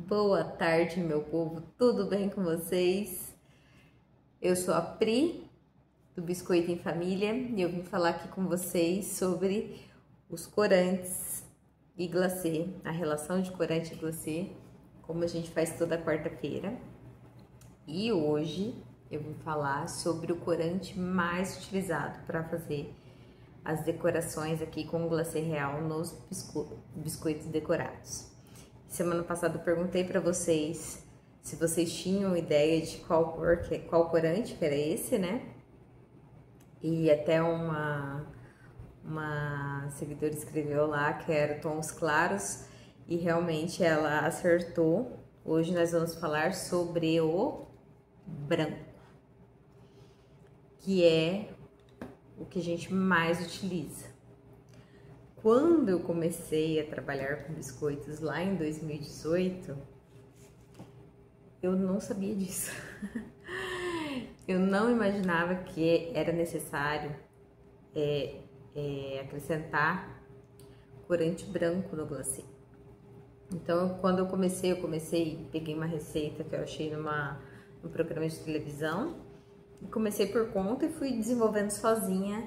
Boa tarde, meu povo, tudo bem com vocês? Eu sou a Pri, do Biscoito em Família, e eu vim falar aqui com vocês sobre os corantes e glacê, a relação de corante e glacê, como a gente faz toda quarta-feira. E hoje eu vim falar sobre o corante mais utilizado para fazer as decorações aqui com o glacê real nos biscoitos decorados. Semana passada eu perguntei para vocês se vocês tinham ideia de qual corante que era esse, né? E até uma seguidora escreveu lá que era tons claros e realmente ela acertou. Hoje nós vamos falar sobre o branco, que é o que a gente mais utiliza. Quando eu comecei a trabalhar com biscoitos lá em 2018, eu não sabia disso. Eu não imaginava que era necessário acrescentar corante branco no glacê. Então, quando eu comecei, peguei uma receita que eu achei num programa de televisão, e comecei por conta e fui desenvolvendo sozinha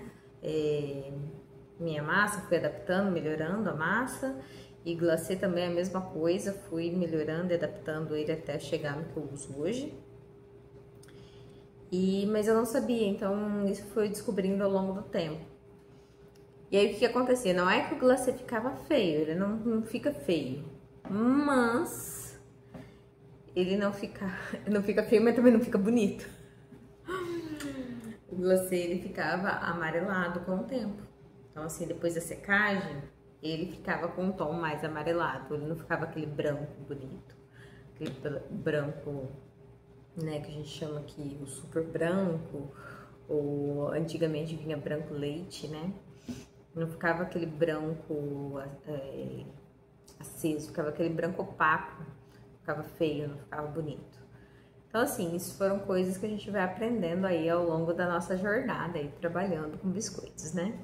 minha massa, fui adaptando, melhorando a massa, e glacê também é a mesma coisa, fui melhorando e adaptando ele até chegar no que eu uso hoje. Mas eu não sabia, então isso foi descobrindo ao longo do tempo. E aí o que acontecia? Não é que o glacê ficava feio, ele não fica feio, mas ele não fica feio, mas também não fica bonito. O glacê ele ficava amarelado com o tempo. Então, assim, depois da secagem, ele ficava com um tom mais amarelado. Ele não ficava aquele branco bonito. Aquele branco, né, que a gente chama aqui o super branco. Ou antigamente vinha branco leite, né? Não ficava aquele branco aceso, ficava aquele branco opaco. Ficava feio, não ficava bonito. Então, assim, isso foram coisas que a gente vai aprendendo aí ao longo da nossa jornada aí, trabalhando com biscoitos, né?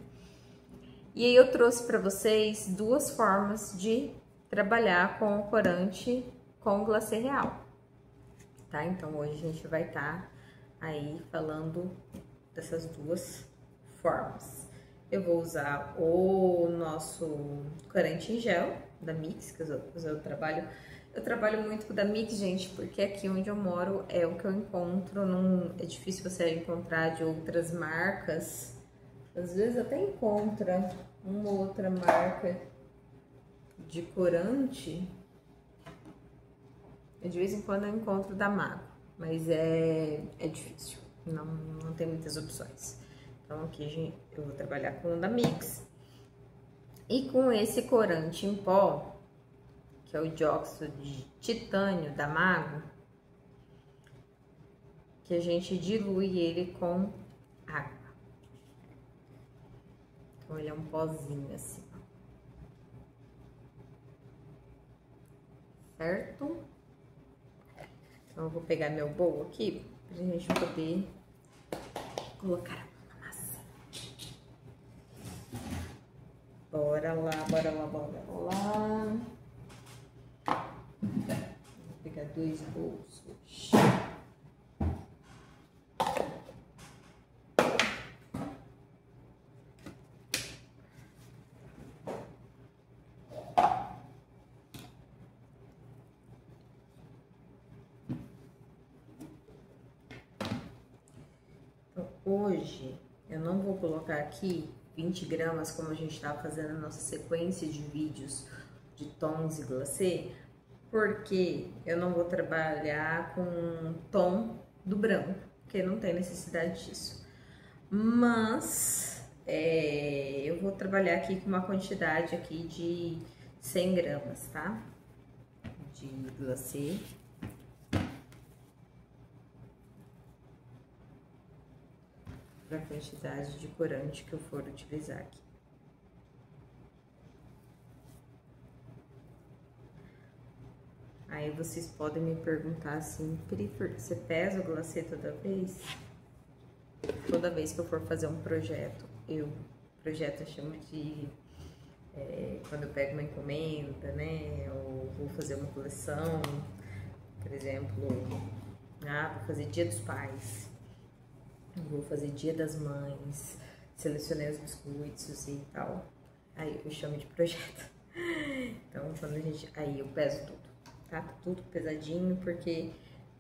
E aí eu trouxe para vocês duas formas de trabalhar com o corante com o glacê real, tá? Então hoje a gente vai estar aí falando dessas duas formas. Eu vou usar o nosso corante em gel da Mix, que eu trabalho. Eu trabalho muito com o da Mix, gente, porque aqui onde eu moro é o que eu encontro. É difícil você encontrar de outras marcas. Às vezes até encontra uma outra marca de corante. De vez em quando eu encontro da Mago, mas é difícil, não tem muitas opções. Então aqui eu vou trabalhar com o da Mix e com esse corante em pó, que é o dióxido de titânio da Mago, que a gente dilui ele com água. Então ele é um pozinho assim, certo? Então eu vou pegar meu bowl aqui pra gente poder colocar a massa. Bora lá, bora lá, bora lá. Vou pegar 2 bowls hoje. Hoje eu não vou colocar aqui 20 gramas como a gente estava fazendo a nossa sequência de vídeos de tons e glacê, porque eu não vou trabalhar com o tom do branco, porque não tem necessidade disso. Mas eu vou trabalhar aqui com uma quantidade aqui de 100 gramas, tá? De glacê. Para a quantidade de corante que eu for utilizar aqui. Aí vocês podem me perguntar assim, Pri, você pesa o glacê toda vez? Toda vez que eu for fazer um projeto, projeto eu chamo de quando eu pego uma encomenda, né? Ou vou fazer uma coleção, por exemplo, vou fazer Dia dos Pais, vou fazer Dia das Mães, selecionei os biscoitos e tal. Aí eu chamo de projeto. Então, aí eu peso tudo, tá? Tudo pesadinho, porque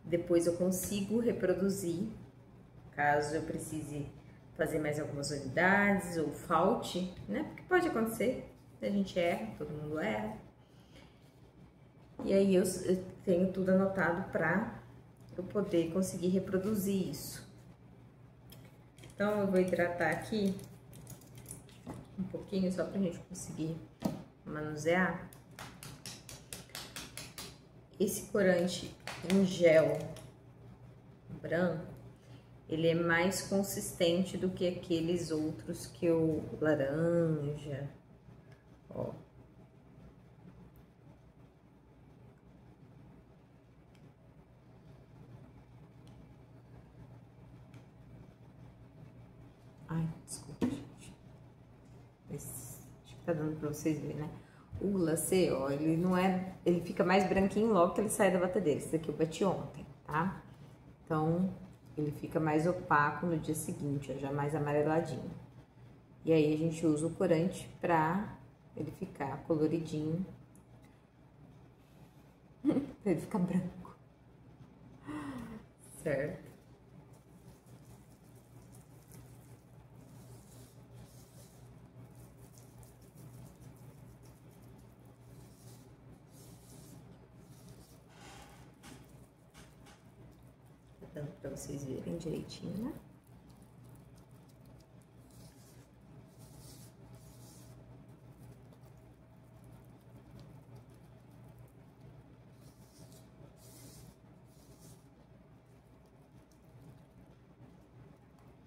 depois eu consigo reproduzir, caso eu precise fazer mais algumas unidades ou falte, né? Porque pode acontecer, a gente erra, todo mundo erra. E aí eu tenho tudo anotado pra eu poder conseguir reproduzir isso. Então eu vou hidratar aqui um pouquinho, só pra gente conseguir manusear. Esse corante em gel branco, ele é mais consistente do que aqueles outros que eu... laranja, ó. Ai, desculpa, gente. Acho que tá dando pra vocês verem, né? O glacê, ó, ele não é... ele fica mais branquinho logo que ele sai da batedeira. Esse daqui eu bati ontem, tá? Então, ele fica mais opaco no dia seguinte, ó, já mais amareladinho. E aí, a gente usa o corante pra ele ficar coloridinho. Pra ele ficar branco. Certo? Dando pra vocês verem direitinho, né?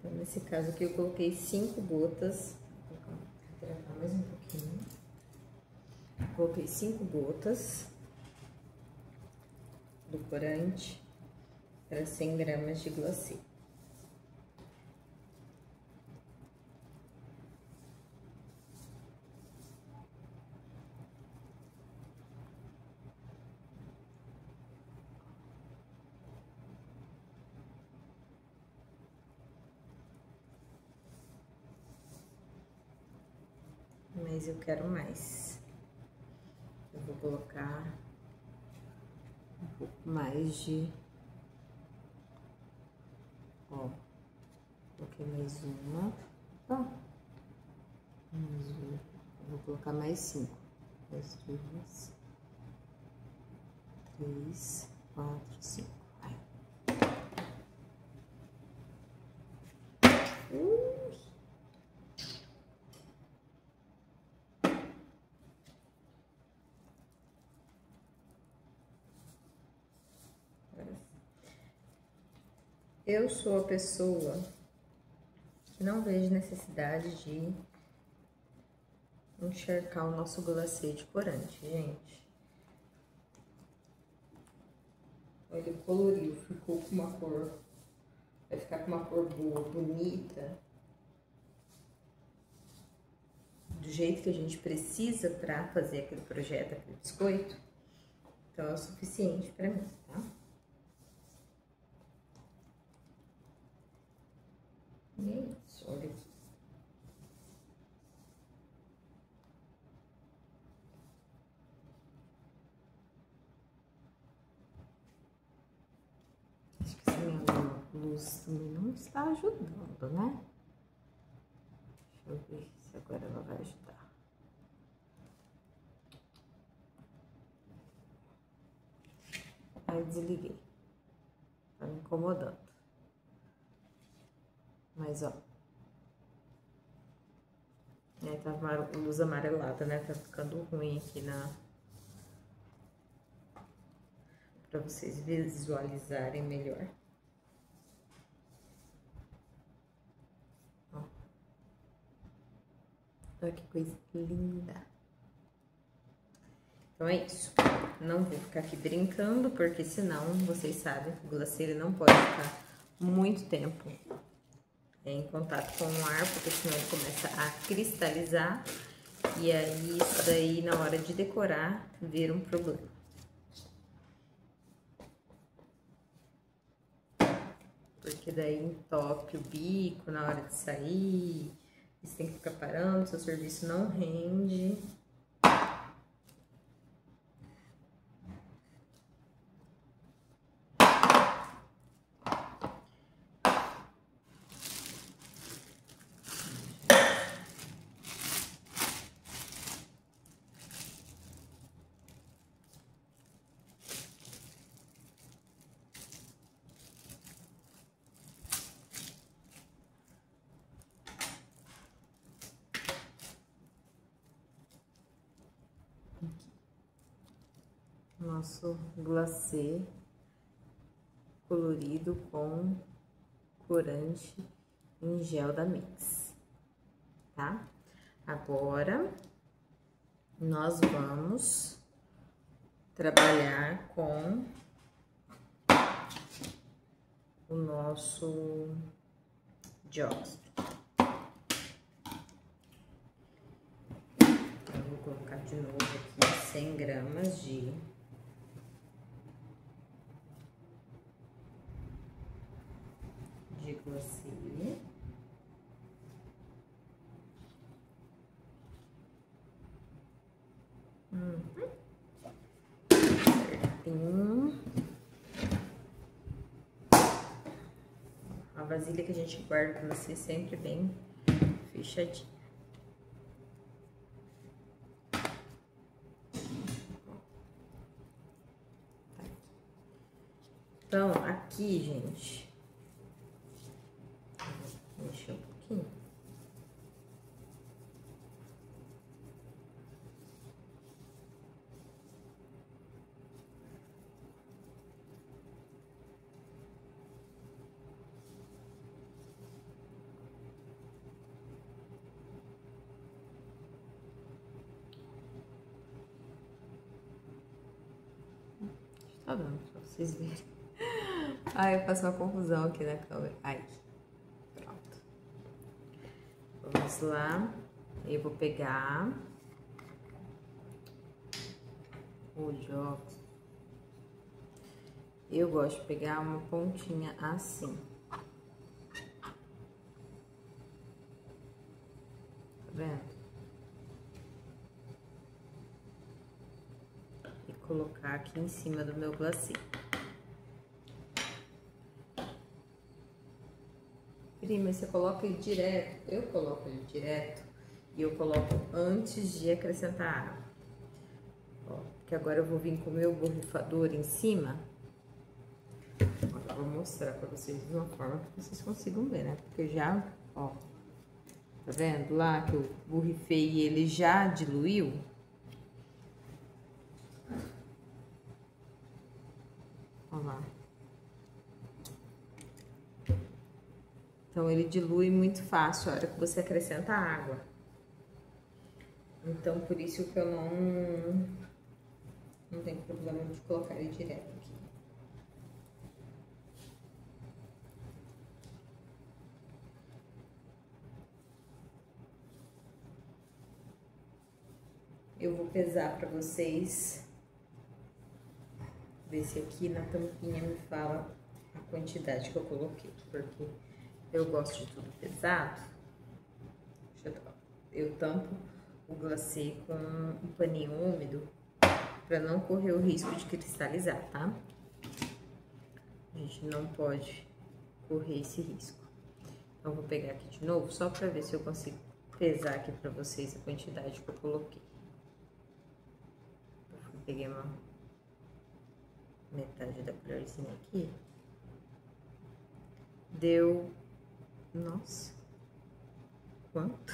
Então, nesse caso aqui, eu coloquei 5 gotas. Vou hidratar mais um pouquinho. Coloquei 5 gotas do corante para 100 gramas de glacê. Mas eu quero mais. Eu vou colocar um pouco mais de... ó, coloquei mais uma. Ó, mais uma. Eu vou colocar mais 5. Mais 2, 3, 4, 5. Vai. Eu sou a pessoa que não vejo necessidade de encharcar o nosso glacê de corante, gente. Olha, ele coloriu, ficou com uma cor, vai ficar com uma cor boa, bonita, do jeito que a gente precisa pra fazer aquele projeto, aquele biscoito. Então é o suficiente pra mim, tá? E é isso, olha aqui. Acho que essa minha luz também não está ajudando, né? Deixa eu ver se agora ela vai ajudar. Aí desliguei. Tá me incomodando. Mas, ó. Tá a luz amarelada, né? Tá ficando ruim aqui pra vocês visualizarem melhor. Ó. Olha que coisa linda. Então é isso. Não vou ficar aqui brincando, porque senão, vocês sabem, o glacê ele não pode ficar muito tempo em contato com o ar, porque senão ele começa a cristalizar E aí, isso daí, na hora de decorar, vira um problema. Porque daí entope o bico na hora de sair, você tem que ficar parando, seu serviço não rende. Nosso glacê colorido com corante em gel da Mix, tá? Agora, nós vamos trabalhar com o nosso geómetro. Eu vou colocar de novo aqui 100 gramas de glacê. Certinho. A vasilha que a gente guarda pra você sempre bem fechadinha. Então, aqui, gente, vou mexer um pouquinho. Tá dando pra vocês verem. Ai, eu faço uma confusão aqui na câmera. Aí, pronto. Vamos lá. Eu vou pegar o geómetro. Eu gosto de pegar uma pontinha assim. Tá vendo? E colocar aqui em cima do meu glacê. Prima, você coloca ele direto? Eu coloco ele direto e eu coloco antes de acrescentar água. Ó, porque agora eu vou vir com o meu borrifador em cima. Agora eu vou mostrar pra vocês de uma forma que vocês consigam ver, né? Porque já, ó, tá vendo lá que eu borrifei e ele já diluiu? Ó lá. Então, ele dilui muito fácil a hora que você acrescenta água. Então, por isso que eu não tenho problema de colocar ele direto aqui. Eu vou pesar pra vocês, ver se aqui na tampinha me fala a quantidade que eu coloquei, porque eu gosto de tudo pesado. Eu tampo o glacê com um paninho úmido para não correr o risco de cristalizar, tá? A gente não pode correr esse risco. Então, vou pegar aqui de novo só para ver se eu consigo pesar aqui para vocês a quantidade que eu coloquei. Eu peguei uma metade da colherzinha aqui. Deu... Nossa, quanto?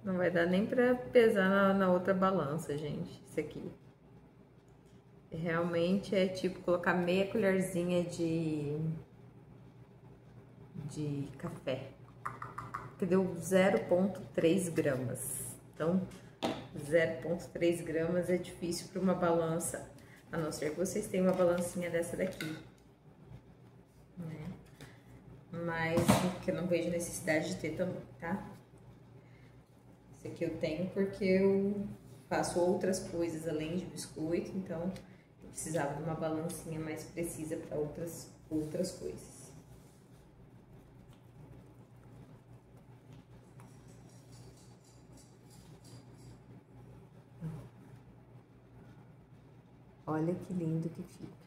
Não vai dar nem pra pesar na outra balança, gente, isso aqui. Realmente é tipo colocar meia colherzinha de café. Que deu 0,3 gramas. Então, 0,3 gramas é difícil para uma balança, a não ser que vocês tenham uma balancinha dessa daqui, né? Mas que eu não vejo necessidade de ter também, tá? aqui eu tenho porque eu faço outras coisas além de biscoito, então eu precisava de uma balancinha mais precisa para outras coisas. Olha que lindo que fica.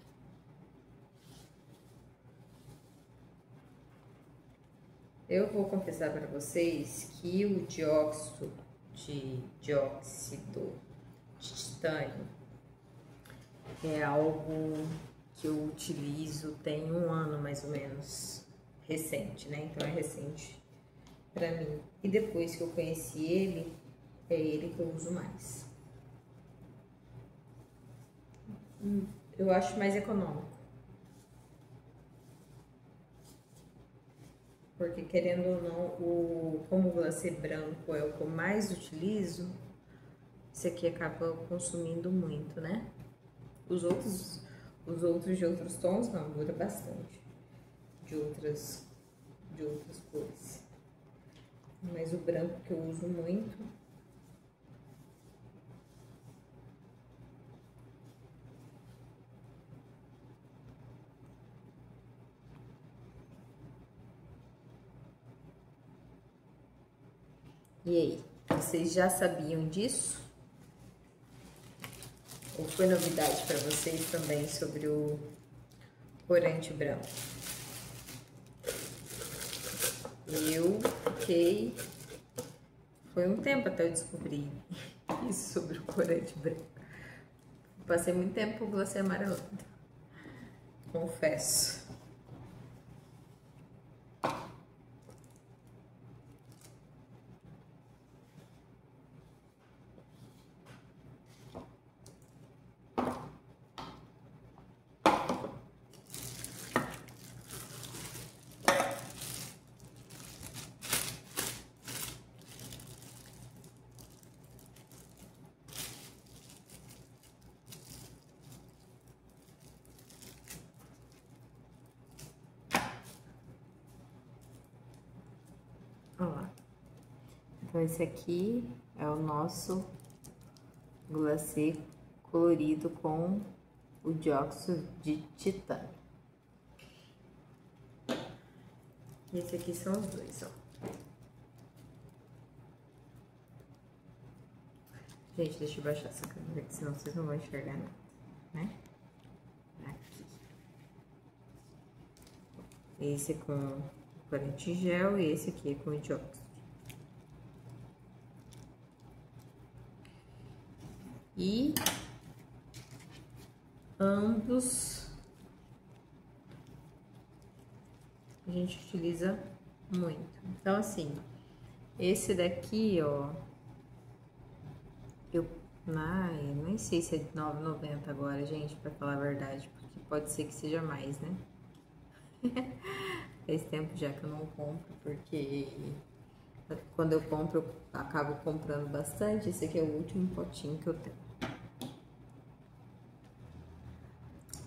Eu vou confessar para vocês que o dióxido de titânio é algo que eu utilizo tem 1 ano mais ou menos, recente, né? Então é recente para mim. E depois que eu conheci ele, é ele que eu uso mais. Eu acho mais econômico. Porque querendo ou não, como o glacê branco é o que eu mais utilizo, esse aqui acaba consumindo muito, né? Os outros de outros tons não, dura bastante. De outras cores. Mas o branco que eu uso muito. E aí, vocês já sabiam disso? Ou foi novidade para vocês também sobre o corante branco? Eu fiquei... Foi um tempo até eu descobrir isso sobre o corante branco. Passei muito tempo com o glacê amarelado, confesso. Olha lá. Então, esse aqui é o nosso glacê colorido com o dióxido de titânio. E esse aqui são os dois, ó. Gente, deixa eu baixar essa câmera aqui, senão vocês não vão enxergar nada, né? Aqui. Esse é com o corante gel e esse aqui é com o dióxido. E ambos a gente utiliza muito. Então, assim, esse daqui, ó, eu nem sei se é de R$9,90 agora, gente, pra falar a verdade, porque pode ser que seja mais, né? Faz tempo já que eu não compro, porque quando eu compro, eu acabo comprando bastante. Esse aqui é o último potinho que eu tenho.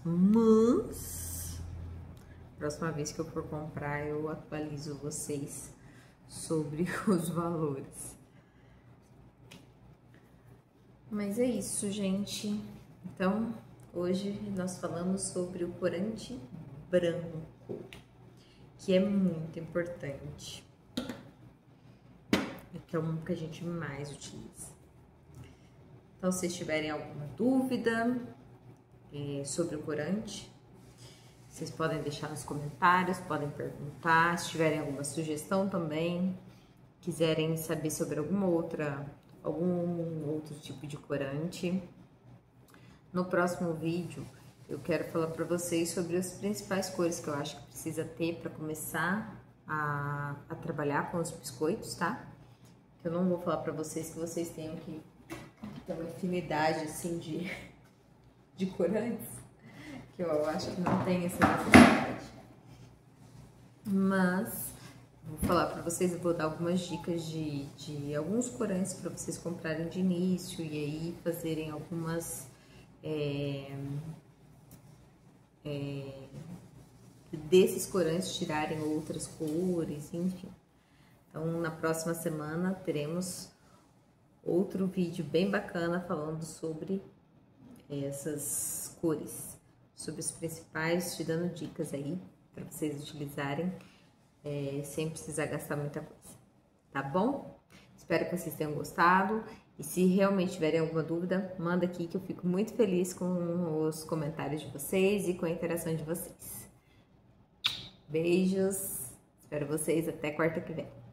Mas, próxima vez que eu for comprar, eu atualizo vocês sobre os valores. Mas é isso, gente. Então, hoje nós falamos sobre o corante branco, que é muito importante. Que é um que a gente mais utiliza. Então, se tiverem alguma dúvida sobre o corante, vocês podem deixar nos comentários, podem perguntar. Se tiverem alguma sugestão também, quiserem saber sobre algum outro tipo de corante. No próximo vídeo, eu quero falar para vocês sobre as principais cores que eu acho que precisa ter para começar a trabalhar com os biscoitos, tá? Eu não vou falar para vocês que vocês tenham que ter uma infinidade assim de corantes, que eu acho que não tem essa necessidade. Mas vou falar para vocês, eu vou dar algumas dicas de alguns corantes para vocês comprarem de início e aí fazerem algumas desses corantes tirarem outras cores, enfim. Então, na próxima semana teremos outro vídeo bem bacana falando sobre essas cores, sobre os principais, te dando dicas aí para vocês utilizarem sem precisar gastar muita coisa, tá bom? Espero que vocês tenham gostado e se realmente tiverem alguma dúvida, manda aqui que eu fico muito feliz com os comentários de vocês e com a interação de vocês. Beijos, espero vocês até quarta que vem.